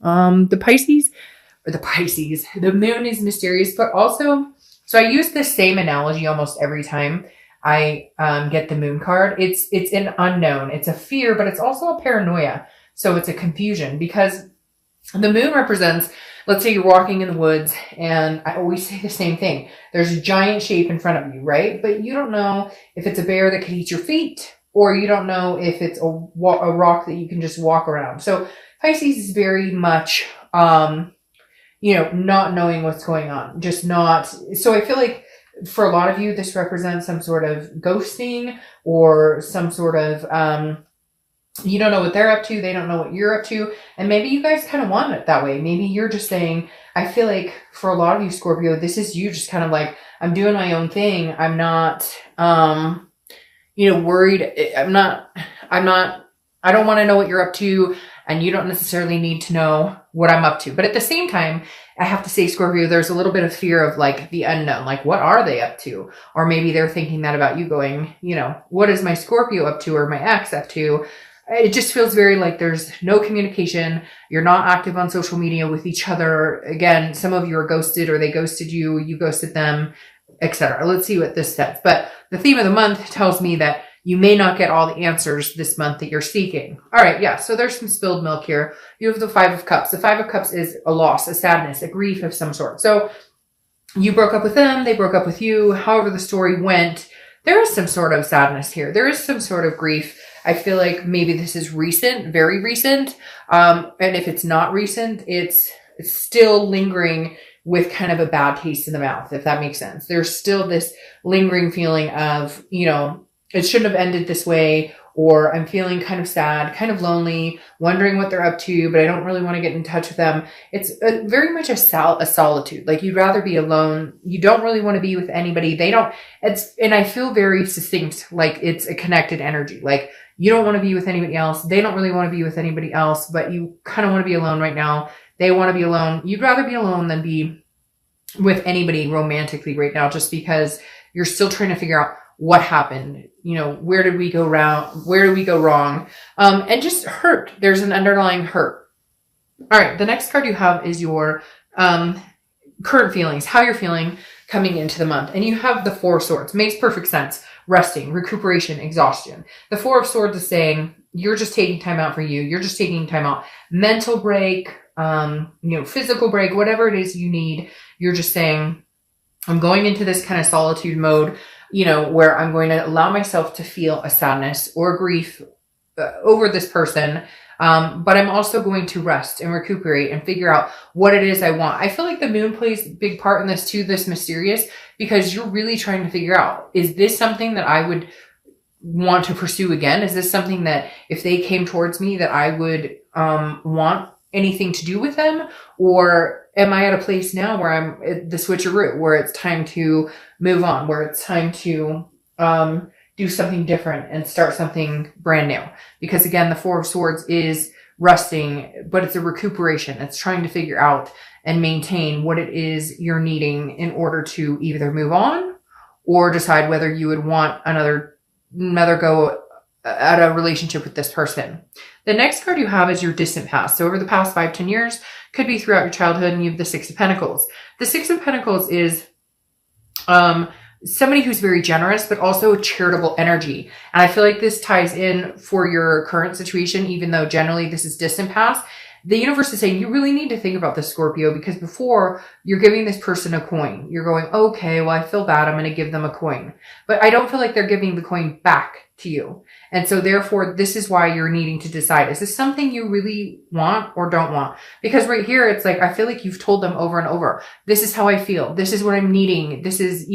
The moon is mysterious, but also, so I use the same analogy almost every time I get the moon card. It's an unknown. It's a fear, but it's also a paranoia. So it's a confusion because the moon represents, let's say you're walking in the woods, and I always say the same thing. There's a giant shape in front of you, right? But you don't know if it's a bear that could eat your feet, or you don't know if it's a rock that you can just walk around. So Pisces is very much, not knowing what's going on, just not. So I feel like for a lot of you, this represents some sort of ghosting or some sort of, you don't know what they're up to. They don't know what you're up to. And maybe you guys kind of want it that way. Maybe you're just saying, I feel like for a lot of you, Scorpio, this is you just kind of like, I'm doing my own thing. I'm not, worried. I don't want to know what you're up to. And you don't necessarily need to know what I'm up to. But at the same time, I have to say, Scorpio, there's a little bit of fear of like the unknown. Like, what are they up to? Or maybe they're thinking that about you going, what is my Scorpio up to or my ex up to? It just feels very like there's no communication. You're not active on social media with each other. Again, some of you are ghosted or they ghosted you, you ghosted them, etc. Let's see what this says. But the theme of the month tells me that you may not get all the answers this month that you're seeking. All right, yeah, so there's some spilled milk here. You have the Five of Cups. The Five of Cups is a loss, a sadness, a grief of some sort. So you broke up with them, they broke up with you. However the story went, there is some sort of sadness here. There is some sort of grief. I feel like maybe this is recent, very recent. And if it's not recent, it's still lingering with kind of a bad taste in the mouth, if that makes sense. There's still this lingering feeling of, it shouldn't have ended this way, or I'm feeling kind of sad, kind of lonely, wondering what they're up to, but I don't really want to get in touch with them. It's very much a solitude. Like you'd rather be alone. You don't really want to be with anybody. And I feel very succinct, like it's a connected energy. Like you don't want to be with anybody else. They don't really want to be with anybody else, but you kind of want to be alone right now. They want to be alone. You'd rather be alone than be with anybody romantically right now, just because you're still trying to figure out what happened, where did we go wrong? Where did we go wrong? And just hurt. There's an underlying hurt. All right. The next card you have is your, current feelings, how you're feeling coming into the month. And you have the Four of Swords. Makes perfect sense. Resting, recuperation, exhaustion. The Four of Swords is saying you're just taking time out for you. You're just taking time out. Mental break, physical break, whatever it is you need. You're just saying, I'm going into this kind of solitude mode, where I'm going to allow myself to feel a sadness or grief over this person. But I'm also going to rest and recuperate and figure out what it is I want. I feel like the moon plays a big part in this too, this mysterious, because you're really trying to figure out, is this something that I would want to pursue again? Is this something that if they came towards me that I would want anything to do with them? Or am I at a place now where I'm at the switcheroo, where it's time to move on, where it's time to do something different and start something brand new? Because again, the Four of Swords is resting, but it's a recuperation. It's trying to figure out and maintain what it is you're needing in order to either move on or decide whether you would want another go at a relationship with this person. The next card you have is your distant past. So over the past 5-10 years, could be throughout your childhood, and you have the Six of Pentacles. The Six of Pentacles is somebody who's very generous, but also a charitable energy. And I feel like this ties in for your current situation, even though generally this is distant past. The universe is saying you really need to think about this, Scorpio, because before you're giving this person a coin. You're going, okay, well, I feel bad. I'm going to give them a coin. But I don't feel like they're giving the coin back to you. And so therefore, this is why you're needing to decide, is this something you really want or don't want? Because right here, it's like, I feel like you've told them over and over, this is how I feel. This is what I'm needing. This is,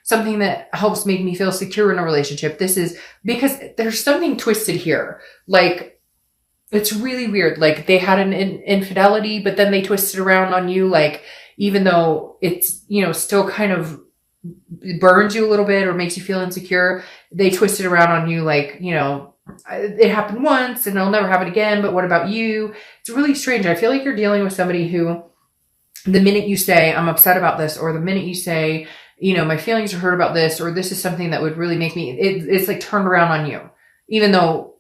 something that helps make me feel secure in a relationship. This is because there's something twisted here. Like, it's really weird. Like they had an infidelity, but then they twisted around on you. Like, even though it's, still kind of burns you a little bit or makes you feel insecure, they twisted around on you. Like, it happened once and it'll never happen again. But what about you? It's really strange. I feel like you're dealing with somebody who the minute you say, I'm upset about this, or the minute you say, my feelings are hurt about this, or this is something that would really make me, it's like turned around on you, even though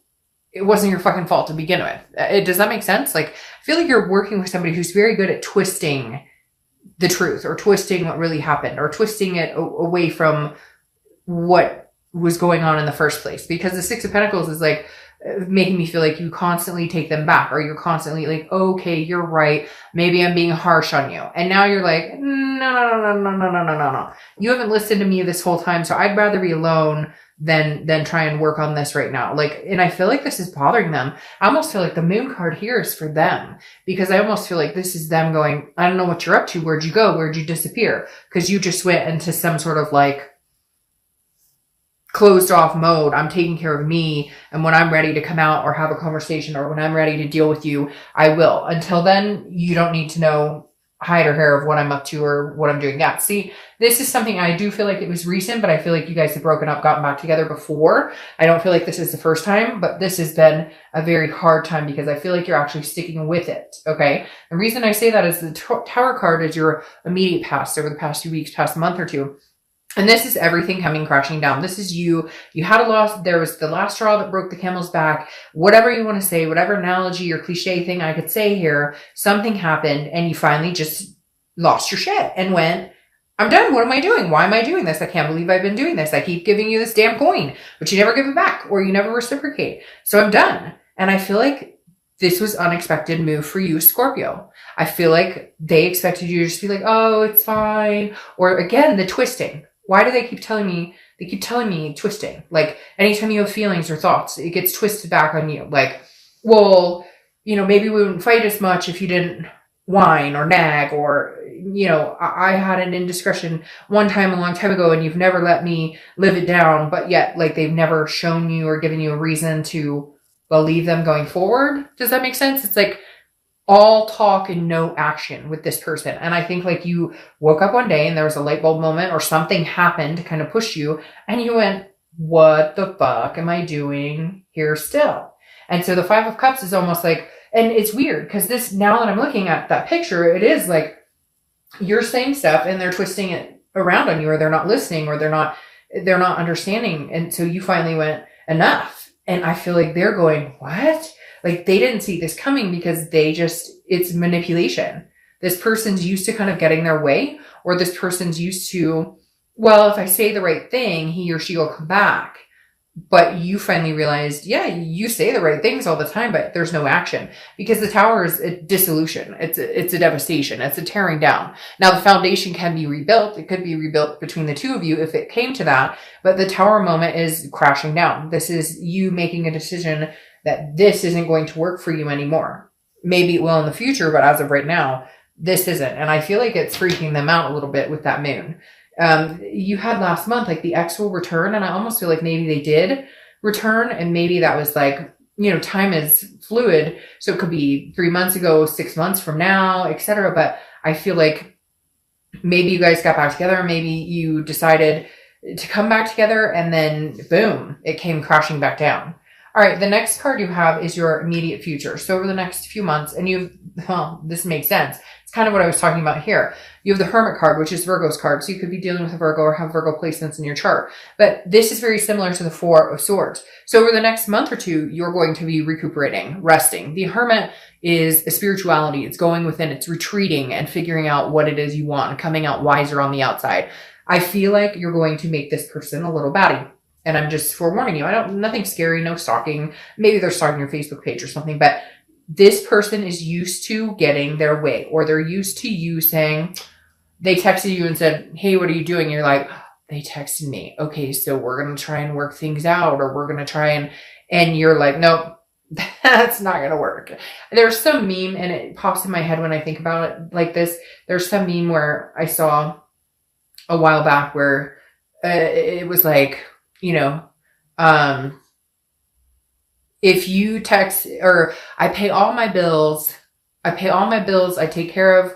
it wasn't your fucking fault to begin with. Does that make sense? Like, I feel like you're working with somebody who's very good at twisting the truth, or twisting what really happened, or twisting it away from what was going on in the first place. Because the Six of Pentacles is like making me feel like you constantly take them back, or you're constantly like, okay, you're right, maybe I'm being harsh on you. And now you're like, no. You haven't listened to me this whole time, so I'd rather be alone than try and work on this right now. Like, and I feel like this is bothering them. I almost feel like the moon card here is for them, because I almost feel like this is them going, I don't know what you're up to. Where'd you go? Where'd you disappear? Because you just went into some sort of like closed off mode. I'm taking care of me. And when I'm ready to come out or have a conversation, or when I'm ready to deal with you, I will. Until then, you don't need to know hide or hair of what I'm up to or what I'm doing. Yeah. See, this is something I do feel like it was recent, but I feel like you guys have broken up, gotten back together before. I don't feel like this is the first time, but this has been a very hard time because I feel like you're actually sticking with it. Okay. The reason I say that is the Tower card is your immediate past over the past few weeks, past month or two. And this is everything coming crashing down. This is you. You had a loss. There was the last straw that broke the camel's back. Whatever you want to say, whatever analogy or cliche thing I could say here, something happened and you finally just lost your shit and went, I'm done. What am I doing? Why am I doing this? I can't believe I've been doing this. I keep giving you this damn coin, but you never give it back, or you never reciprocate. So I'm done. And I feel like this was unexpected move for you, Scorpio. I feel like they expected you to just be like, oh, it's fine. Or again, the twisting. Why do they keep telling me? They keep telling me twisting. Like, anytime you have feelings or thoughts, it gets twisted back on you. Like, well, you know, maybe we wouldn't fight as much if you didn't whine or nag, or, you know, I had an indiscretion one time a long time ago and you've never let me live it down, but yet, like, they've never shown you or given you a reason to believe them going forward. Does that make sense? It's like all talk and no action with this person. And I think like you woke up one day and there was a light bulb moment or something happened to kind of push you and you went, what the fuck am I doing here still? And so the Five of Cups is almost like, and it's weird because this, now that I'm looking at that picture, it is like you're saying stuff and they're twisting it around on you, or they're not listening, or they're not understanding. And so you finally went, enough. And I feel like they're going, what? Like they didn't see this coming because it's manipulation. This person's used to kind of getting their way, or this person's used to, well, if I say the right thing, he or she will come back. But you finally realized, yeah, you say the right things all the time, but there's no action, because the Tower is a dissolution. It's a devastation. It's a tearing down. Now the foundation can be rebuilt. It could be rebuilt between the two of you if it came to that. But the Tower moment is crashing down. This is you making a decision that this isn't going to work for you anymore. Maybe it will in the future, but as of right now, this isn't. And I feel like it's freaking them out a little bit with that moon. You had last month, like the ex will return. And I almost feel like maybe they did return. And maybe that was like, you know, time is fluid. So it could be 3 months ago, 6 months from now, etc. But I feel like maybe you guys got back together. Maybe you decided to come back together and then boom, it came crashing back down. All right. The next card you have is your immediate future. So over the next few months, and this makes sense. It's kind of what I was talking about here. You have the Hermit card, which is Virgo's card. So you could be dealing with a Virgo or have Virgo placements in your chart. But this is very similar to the Four of Swords. So over the next month or two, you're going to be recuperating, resting. The Hermit is a spirituality. It's going within, it's retreating and figuring out what it is you want and coming out wiser on the outside. I feel like you're going to make this person a little batty. And I'm just forewarning you. Nothing scary, no stalking. Maybe they're stalking your Facebook page or something, but this person is used to getting their way, or they're used to you saying, they texted you and said, hey, what are you doing? You're like, they texted me. Okay, so we're going to try and work things out, or we're going to try and you're like, nope, that's not going to work. There's some meme, and it pops in my head when I think about it like this. There's some meme where I saw a while back where it was like, you know, if you text, or I pay all my bills, I take care of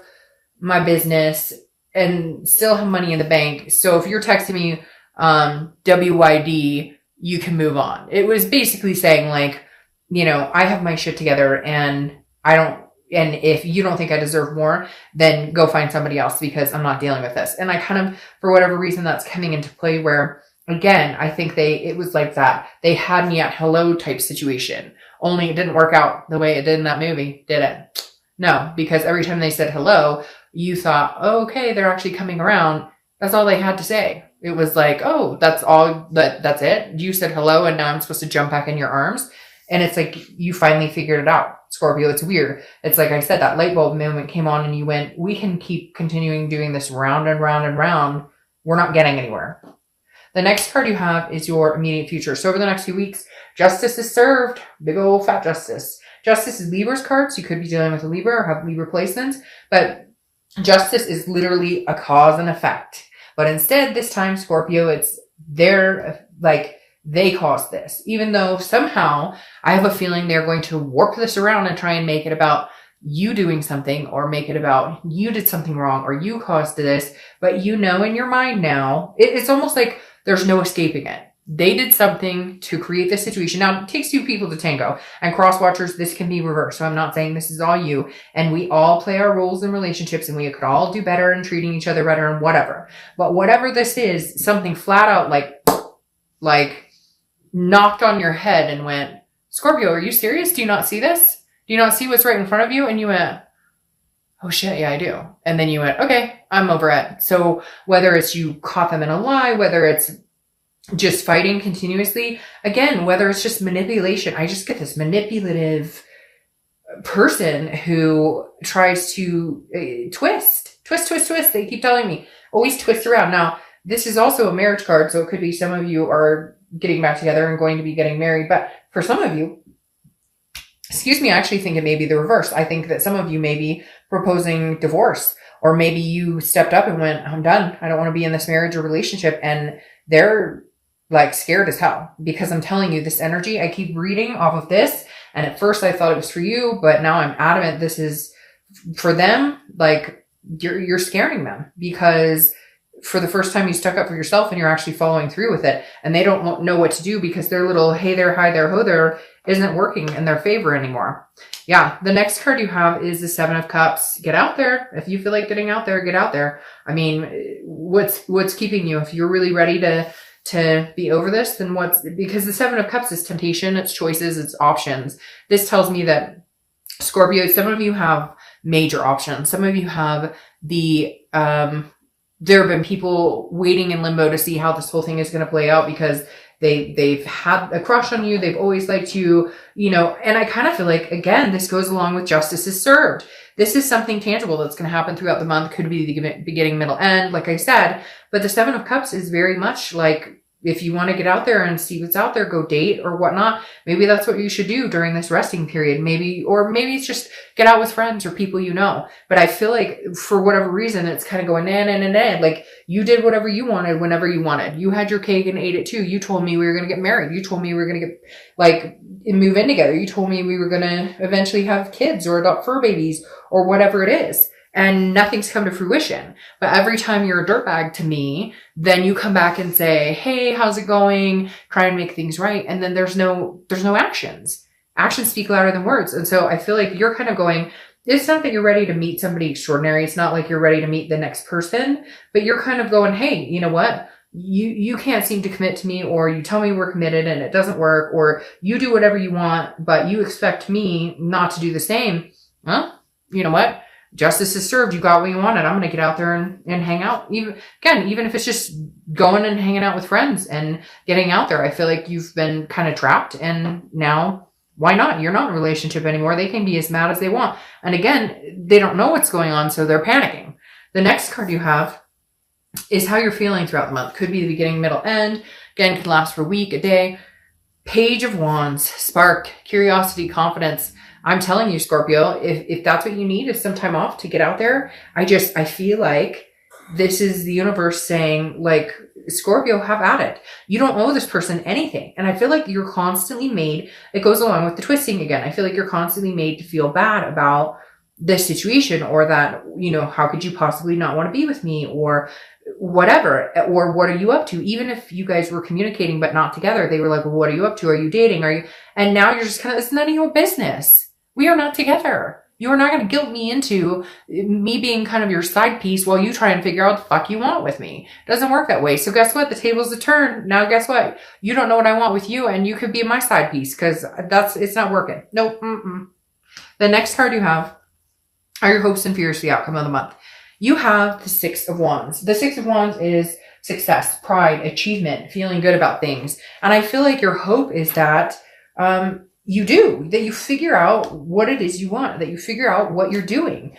my business and still have money in the bank. So if you're texting me, WYD, you can move on. It was basically saying like, you know, I have my shit together and and if you don't think I deserve more, then go find somebody else because I'm not dealing with this. And I kind of, for whatever reason, that's coming into play where again, I think it was like that. They had me at hello type situation. Only it didn't work out the way it did in that movie, did it? No, because every time they said hello, you thought, oh, okay, they're actually coming around. That's all they had to say. It was like, oh, that's all, that's it. You said hello and now I'm supposed to jump back in your arms. And it's like, you finally figured it out, Scorpio. It's weird. It's like I said, that light bulb moment came on and you went, we can keep continuing doing this round and round and round. We're not getting anywhere. The next card you have is your immediate future. So over the next few weeks, justice is served. Big old fat justice. Justice is Libra's card, so you could be dealing with a Libra or have Libra placements. But justice is literally a cause and effect. But instead, this time, Scorpio, it's their, like, they caused this. Even though somehow I have a feeling they're going to warp this around and try and make it about you doing something, or make it about you did something wrong or you caused this. But you know in your mind now, it's almost like there's no escaping it. They did something to create this situation. Now, it takes two people to tango. And cross watchers, this can be reversed. So I'm not saying this is all you. And we all play our roles in relationships and we could all do better in treating each other better and whatever. But whatever this is, something flat out like knocked on your head and went, Scorpio, are you serious? Do you not see this? Do you not see what's right in front of you? And you went, oh shit, yeah, I do. And then you went, okay, I'm over it. So whether it's you caught them in a lie, whether it's just fighting continuously, again, whether it's just manipulation, I just get this manipulative person who tries to twist. They keep telling me, always twist around. Now, this is also a marriage card, so it could be some of you are getting back together and going to be getting married. But for some of you, excuse me, I actually think it may be the reverse. I think that some of you may be proposing divorce, or maybe you stepped up and went, I'm done. I don't want to be in this marriage or relationship. And they're like scared as hell, because I'm telling you, this energy, I keep reading off of this. And at first I thought it was for you, but now I'm adamant this is for them. Like you're scaring them, because for the first time you stuck up for yourself and you're actually following through with it, and they don't know what to do because their little, hey there, hi there, ho there isn't working in their favor anymore. Yeah. The next card you have is the Seven of Cups. Get out there. If you feel like getting out there, get out there. I mean, what's keeping you? If you're really ready to be over this, then because the Seven of Cups is temptation, it's choices, it's options. This tells me that Scorpio, some of you have major options. Some of you have there have been people waiting in limbo to see how this whole thing is going to play out, because they've had a crush on you. They've always liked you, and I kind of feel like, again, this goes along with justice is served. This is something tangible that's going to happen throughout the month. Could be the beginning, middle, end, like I said. But the Seven of Cups is very much like, if you want to get out there and see what's out there, go date or whatnot. Maybe that's what you should do during this resting period. Maybe it's just get out with friends or people you know. But I feel like for whatever reason, it's kind of going, nah. Like you did whatever you wanted whenever you wanted. You had your cake and ate it too. You told me we were going to get married. You told me we were going to get move in together. You told me we were going to eventually have kids or adopt fur babies or whatever it is. And nothing's come to fruition. But every time you're a dirtbag to me, then you come back and say, hey, how's it going? Try and make things right. And then there's no actions. Actions speak louder than words. And so I feel like you're kind of going, it's not that you're ready to meet somebody extraordinary. It's not like you're ready to meet the next person, but you're kind of going, hey, you know what? You can't seem to commit to me, or you tell me we're committed and it doesn't work, or you do whatever you want, but you expect me not to do the same. Well, you know what? Justice is served. You got what you wanted. I'm going to get out there and hang out. Even if it's just going and hanging out with friends and getting out there. I feel like you've been kind of trapped, and now why not? You're not in a relationship anymore. They can be as mad as they want. And again, they don't know what's going on, so they're panicking. The next card you have is how you're feeling throughout the month. Could be the beginning, middle, end. Again, can last for a week, a day. Page of Wands, spark, curiosity, confidence. I'm telling you, Scorpio, if that's what you need is some time off to get out there, I feel like this is the universe saying, like, Scorpio, have at it. You don't owe this person anything. And I feel like you're constantly made, it goes along with the twisting again. I feel like you're constantly made to feel bad about this situation, or that, how could you possibly not want to be with me, or whatever, or what are you up to? Even if you guys were communicating but not together, they were like, well, what are you up to? Are you dating? And now you're just kind of, it's none of your business. We are not together. You are not going to guilt me into me being kind of your side piece while you try and figure out what the fuck you want with me. It doesn't work that way. So guess what? The tables have turned. Now guess what? You don't know what I want with you, and you could be my side piece because it's not working. Nope. The next card you have are your hopes and fears for the outcome of the month. You have the Six of Wands. The Six of Wands is success, pride, achievement, feeling good about things. And I feel like your hope is that that you figure out what it is you want, that you figure out what you're doing.